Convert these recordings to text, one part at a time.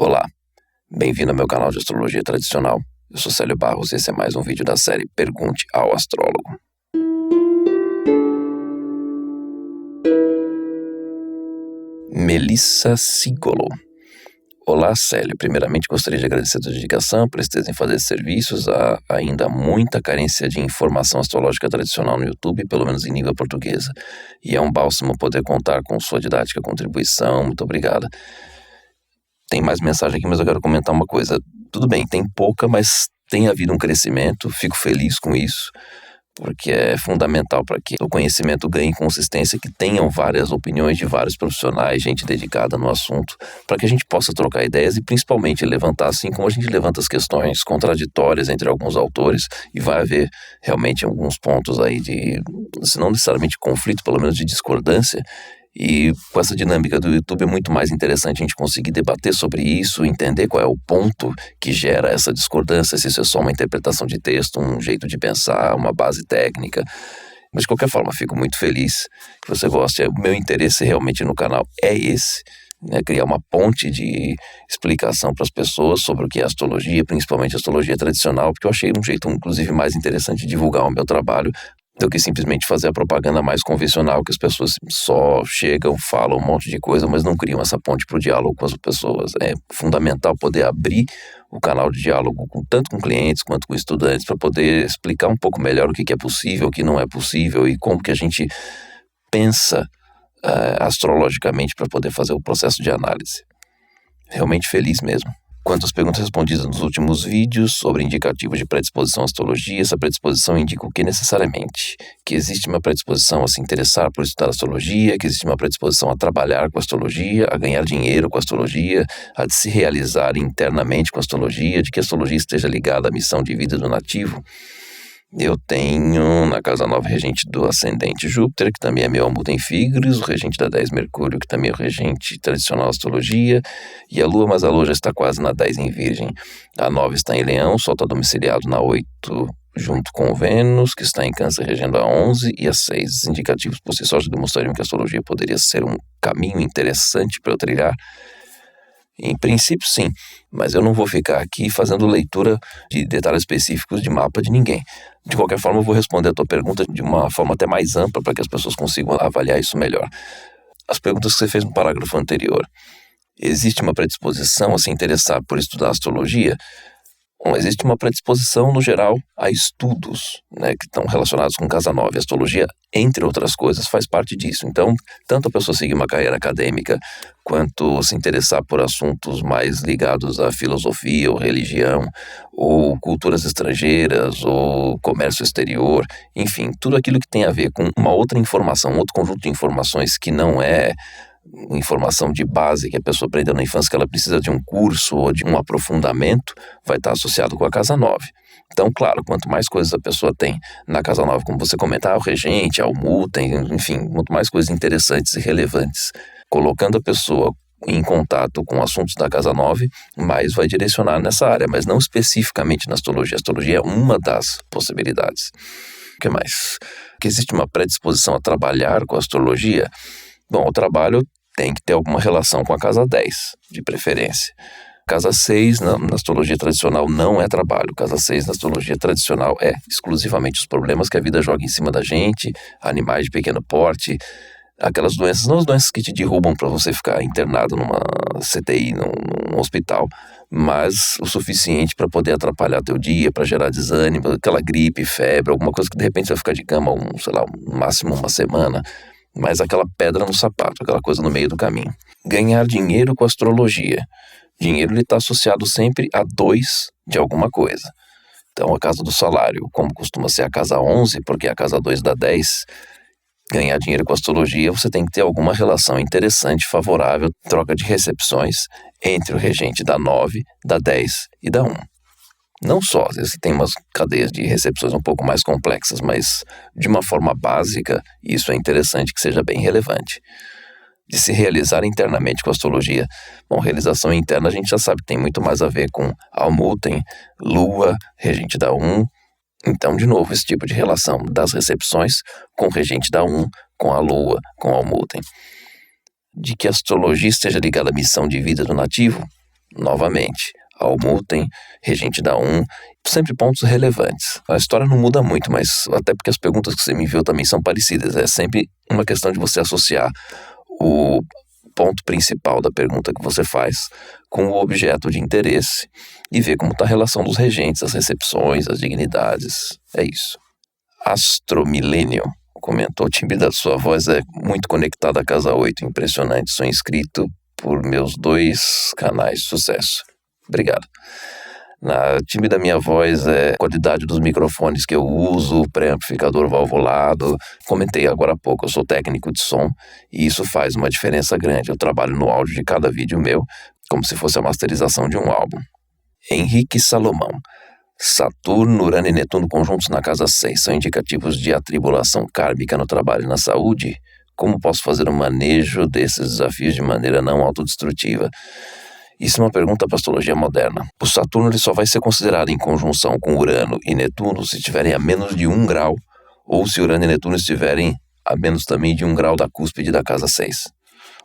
Olá, bem-vindo ao meu canal de Astrologia Tradicional. Eu sou Célio Barros e esse é mais um vídeo da série Pergunte ao Astrólogo. Melissa Sigolo. Olá, Célio. Primeiramente, gostaria de agradecer a sua dedicação, presteza em fazer serviços. Há ainda muita carência de informação astrológica tradicional no YouTube, pelo menos em língua portuguesa. E é um bálsamo poder contar com sua didática contribuição. Muito obrigada. Tem mais mensagem aqui, mas eu quero comentar uma coisa. Tudo bem, tem pouca, mas tem havido um crescimento. Fico feliz com isso, porque é fundamental para que o conhecimento ganhe consistência, que tenham várias opiniões de vários profissionais, gente dedicada no assunto, para que a gente possa trocar ideias e principalmente levantar, assim como a gente levanta as questões contraditórias entre alguns autores, e vai haver realmente alguns pontos aí de, se não necessariamente conflito, pelo menos de discordância. E com essa dinâmica do YouTube é muito mais interessante a gente conseguir debater sobre isso, entender qual é o ponto que gera essa discordância, se isso é só uma interpretação de texto, um jeito de pensar, uma base técnica. Mas de qualquer forma, fico muito feliz que você goste. O meu interesse realmente no canal é esse, né? Criar uma ponte de explicação para as pessoas sobre o que é astrologia, principalmente astrologia tradicional, porque eu achei um jeito, inclusive, mais interessante de divulgar o meu trabalho do que simplesmente fazer a propaganda mais convencional, que as pessoas só chegam, falam um monte de coisa, mas não criam essa ponte para o diálogo com as pessoas. É fundamental poder abrir o canal de diálogo tanto com clientes quanto com estudantes, para poder explicar um pouco melhor o que é possível, o que não é possível e como que a gente pensa astrologicamente para poder fazer o processo de análise. Realmente feliz mesmo. Quanto às perguntas respondidas nos últimos vídeos sobre indicativos de predisposição à astrologia, essa predisposição indica o que necessariamente? Que existe uma predisposição a se interessar por estudar astrologia, que existe uma predisposição a trabalhar com astrologia, a ganhar dinheiro com astrologia, a se realizar internamente com astrologia, de que a astrologia esteja ligada à missão de vida do nativo. Eu tenho na casa 9 regente do ascendente Júpiter, que também é meu Almuten Figris, o regente da 10 Mercúrio, que também é o regente tradicional astrologia, e a Lua, mas a Lua já está quase na 10 em Virgem. A 9 está em Leão, Sol está domiciliado na 8 junto com o Vênus, que está em Câncer regendo a 11, e a 6 indicativos por si só já demonstrariam que a astrologia poderia ser um caminho interessante para eu trilhar. Em princípio, sim, mas eu não vou ficar aqui fazendo leitura de detalhes específicos de mapa de ninguém. De qualquer forma, eu vou responder a tua pergunta de uma forma até mais ampla para que as pessoas consigam avaliar isso melhor. As perguntas que você fez no parágrafo anterior. Existe uma predisposição a se interessar por estudar astrologia? Bom, existe uma predisposição, no geral, a estudos, né, que estão relacionados com casa 9. A astrologia, entre outras coisas, faz parte disso. Então, tanto a pessoa seguir uma carreira acadêmica, quanto se interessar por assuntos mais ligados à filosofia ou religião, ou culturas estrangeiras, ou comércio exterior, enfim, tudo aquilo que tem a ver com uma outra informação, um outro conjunto de informações que não é informação de base que a pessoa aprendeu na infância, que ela precisa de um curso ou de um aprofundamento, vai estar associado com a casa 9. Então, claro, quanto mais coisas a pessoa tem na casa 9, como você comentar, o regente, a Almuten, enfim, muito mais coisas interessantes e relevantes, colocando a pessoa em contato com assuntos da casa 9, mais vai direcionar nessa área, mas não especificamente na astrologia. A astrologia é uma das possibilidades. O que mais? Que existe uma predisposição a trabalhar com a astrologia? Bom, o trabalho tem que ter alguma relação com a casa 10, de preferência. Casa 6 na astrologia tradicional não é trabalho. Casa 6 na astrologia tradicional é exclusivamente os problemas que a vida joga em cima da gente, animais de pequeno porte, aquelas doenças, não as doenças que te derrubam para você ficar internado numa CTI, num hospital, mas o suficiente para poder atrapalhar teu dia, para gerar desânimo, aquela gripe, febre, alguma coisa que de repente você vai ficar de cama, no máximo uma semana, mas aquela pedra no sapato, aquela coisa no meio do caminho. Ganhar dinheiro com astrologia. Dinheiro está associado sempre a 2 de alguma coisa. Então, a casa do salário, como costuma ser a casa 11, porque é a casa 2 dá 10, ganhar dinheiro com astrologia, você tem que ter alguma relação interessante, favorável, troca de recepções entre o regente da 9, da 10 e da 1. Não só, às vezes tem umas cadeias de recepções um pouco mais complexas, mas de uma forma básica, isso é interessante que seja bem relevante. De se realizar internamente com a astrologia. Bom, realização interna a gente já sabe que tem muito mais a ver com Almuten, Lua, regente da 1. Então, de novo, esse tipo de relação das recepções com o regente da 1, com a Lua, com Almuten. De que a astrologia esteja ligada à missão de vida do nativo? Novamente, Almuten, Regente da 1, sempre pontos relevantes. A história não muda muito, mas até porque as perguntas que você me enviou também são parecidas. É sempre uma questão de você associar o ponto principal da pergunta que você faz com o objeto de interesse e ver como está a relação dos regentes, as recepções, as dignidades. É isso. Astromilênio comentou: o timbre da sua voz é muito conectado à casa 8. Impressionante, sou inscrito por meus 2 canais. Sucesso. Obrigado. O timbre da minha voz é a qualidade dos microfones que eu uso, pré-amplificador valvulado. Comentei agora há pouco, eu sou técnico de som e isso faz uma diferença grande. Eu trabalho no áudio de cada vídeo meu como se fosse a masterização de um álbum. Henrique Salomão: Saturno, Urano e Netuno conjuntos na casa 6 são indicativos de atribulação kármica no trabalho e na saúde? Como posso fazer o manejo desses desafios de maneira não autodestrutiva? Isso é uma pergunta para a astrologia moderna. O Saturno ele só vai ser considerado em conjunção com Urano e Netuno se estiverem a menos de 1 grau, ou se Urano e Netuno estiverem a menos também de 1 grau da cúspide da casa 6.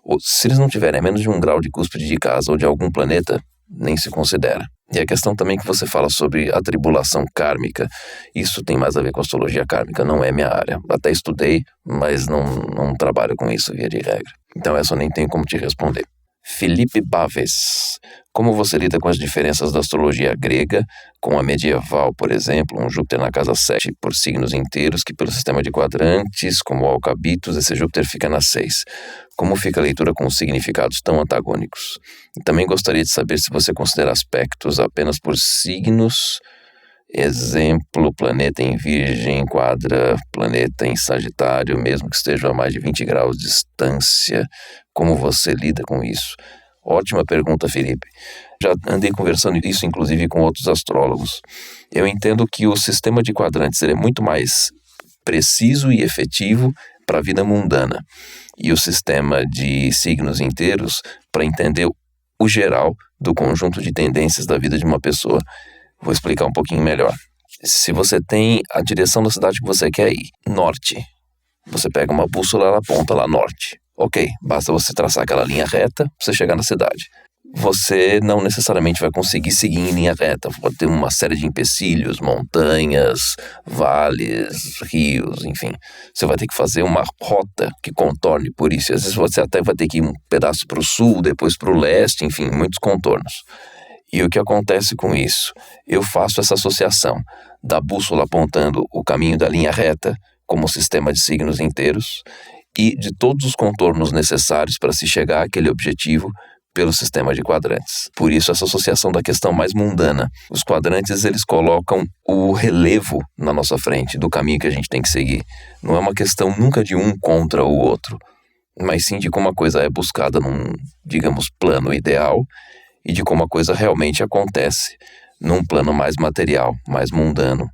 Ou, se eles não tiverem a menos de 1 grau de cúspide de casa ou de algum planeta, nem se considera. E a questão também que você fala sobre a tribulação kármica, isso tem mais a ver com a astrologia kármica, não é minha área. Até estudei, mas não trabalho com isso via de regra. Então essa eu nem tenho como te responder. Felipe Baves: como você lida com as diferenças da astrologia grega com a medieval, por exemplo, um Júpiter na casa 7 por signos inteiros, que pelo sistema de quadrantes, como o Alcabitos, esse Júpiter fica na 6. Como fica a leitura com significados tão antagônicos? E também gostaria de saber se você considera aspectos apenas por signos, exemplo, planeta em Virgem quadra planeta em Sagitário, mesmo que esteja a mais de 20 graus de distância. Como você lida com isso? Ótima pergunta, Felipe. Já andei conversando isso, inclusive, com outros astrólogos. Eu entendo que o sistema de quadrantes é muito mais preciso e efetivo para a vida mundana. E o sistema de signos inteiros para entender o geral do conjunto de tendências da vida de uma pessoa. Vou explicar um pouquinho melhor. Se você tem a direção da cidade que você quer ir, norte, você pega uma bússola, ela aponta lá norte. Ok, basta você traçar aquela linha reta para você chegar na cidade. Você não necessariamente vai conseguir seguir em linha reta. Pode ter uma série de empecilhos, montanhas, vales, rios, enfim. Você vai ter que fazer uma rota que contorne por isso. Às vezes você até vai ter que ir um pedaço para o sul, depois para o leste, enfim, muitos contornos. E o que acontece com isso? Eu faço essa associação da bússola apontando o caminho da linha reta como sistema de signos inteiros e de todos os contornos necessários para se chegar àquele objetivo pelo sistema de quadrantes. Por isso essa associação da questão mais mundana. Os quadrantes, eles colocam o relevo na nossa frente do caminho que a gente tem que seguir. Não é uma questão nunca de um contra o outro, mas sim de como a coisa é buscada num, digamos, plano ideal e de como a coisa realmente acontece num plano mais material, mais mundano.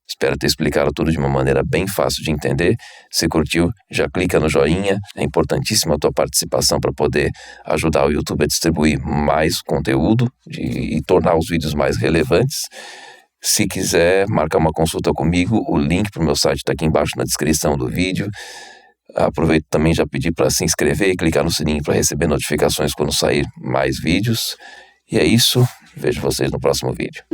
Espero ter explicado tudo de uma maneira bem fácil de entender. Se curtiu, já clica no joinha. É importantíssima a tua participação para poder ajudar o YouTube a distribuir mais conteúdo e tornar os vídeos mais relevantes. Se quiser marcar uma consulta comigo, o link para o meu site está aqui embaixo na descrição do vídeo. Aproveito também já pedir para se inscrever e clicar no sininho para receber notificações quando sair mais vídeos. E é isso, vejo vocês no próximo vídeo.